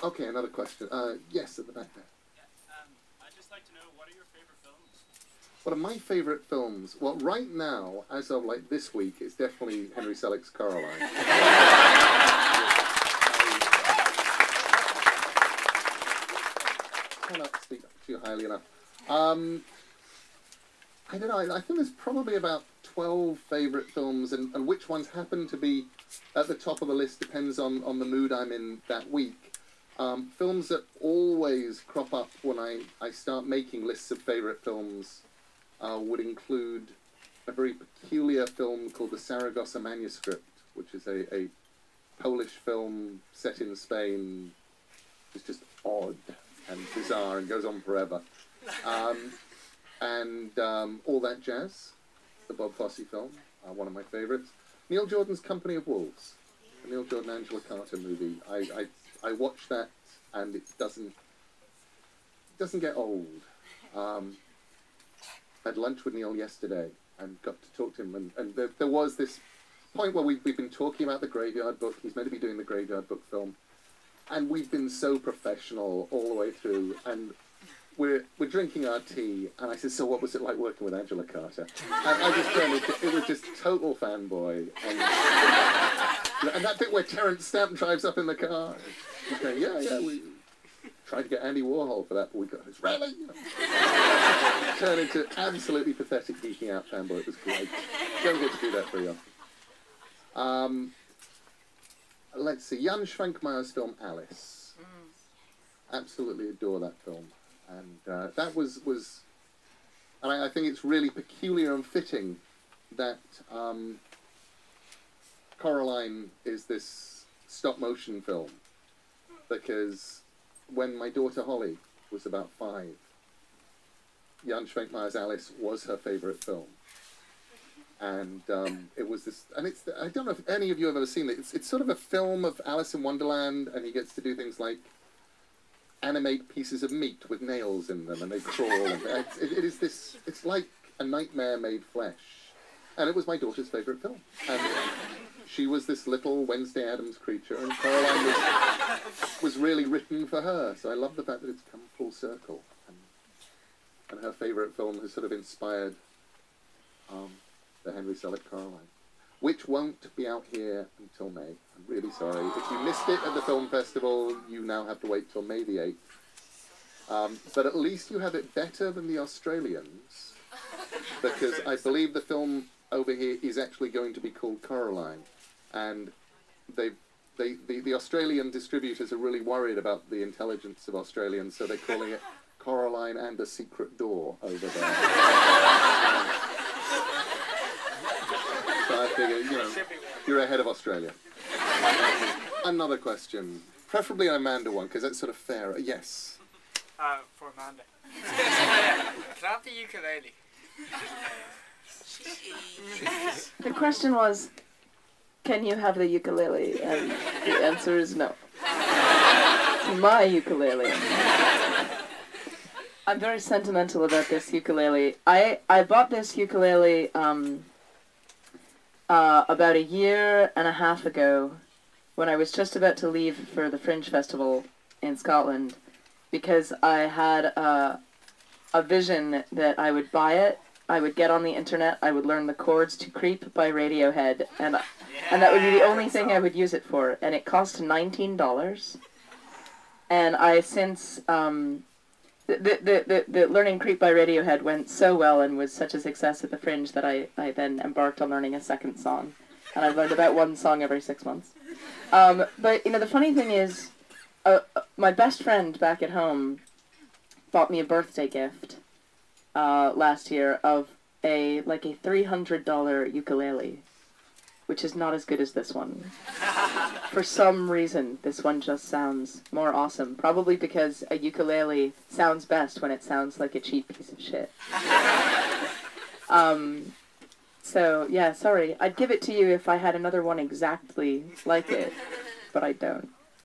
Okay, another question. Yes, at the back there. I'd just like to know, what are your favorite films? What are my favourite films? Well, right now, as of like this week, it's definitely Henry Selick's Caroline. I cannot speak too highly enough. I don't know, I think there's probably about 12 favourite films, and which ones happen to be at the top of the list depends on the mood I'm in that week. Films that always crop up when I start making lists of favourite films would include a very peculiar film called The Saragossa Manuscript, which is a Polish film set in Spain. It's just odd and bizarre and goes on forever. And All That Jazz, the Bob Fosse film, one of my favourites. Neil Jordan's Company of Wolves, the Neil Jordan Angela Carter movie. I watched that and it doesn't get old. I had lunch with Neil yesterday and got to talk to him, and there was this point where we've been talking about the Graveyard Book. He's meant to be doing the Graveyard Book film, and we've been so professional all the way through, and we're drinking our tea, and I said, so what was it like working with Angela Carter? And I just turned it was just total fanboy. And that bit where Terence Stamp drives up in the car, he's going, yeah, we tried to get Andy Warhol for that, but we got this, really? You know. Turned into absolutely pathetic geeking out fanboy. It was great. Don't get to do that very often. Let's see, Jan Schwankmeyer's film Alice. Absolutely adore that film. And that was and I think it's really peculiar and fitting that Coraline is this stop-motion film, because when my daughter Holly was about 5, Jan Schwankmeyer's Alice was her favourite film. And it was this, and it's, I don't know if any of you have ever seen it, it's sort of a film of Alice in Wonderland, and he gets to do things like animate pieces of meat with nails in them, and they crawl. And it is this, it's like a nightmare made flesh. And it was my daughter's favourite film. And she was this little Wednesday Addams creature, and Caroline was really written for her. So I love the fact that it's come full circle. And her favourite film has sort of inspired the Henry Selick Caroline, which won't be out here until May. I'm really sorry. If you missed it at the film festival, you now have to wait till May the 8th. But at least you have it better than the Australians, because I believe the film over here is actually going to be called Coraline, and the Australian distributors are really worried about the intelligence of Australians, so they're calling it Coraline and a Secret Door over there. So I figure, you know, you're ahead of Australia. Another question, preferably an Amanda one, because that's sort of fairer. Yes. For Amanda. Can I have the ukulele? The question was, can you have the ukulele? And the answer is no. My ukulele. I'm very sentimental about this ukulele. I bought this ukulele about a year and a half ago, when I was just about to leave for the Fringe Festival in Scotland, because I had a vision that I would buy it, I would get on the internet, I would learn the chords to Creep by Radiohead, and that would be the only thing I would use it for. And it cost $19. And I since, the learning Creep by Radiohead went so well and was such a success at the Fringe that I then embarked on learning a second song. And I've learned about one song every 6 months. But, you know, the funny thing is, my best friend back at home bought me a birthday gift last year of a $300 ukulele, which is not as good as this one. For some reason, this one just sounds more awesome. Probably because a ukulele sounds best when it sounds like a cheap piece of shit. So, yeah, sorry. I'd give it to you if I had another one exactly like it, but I don't.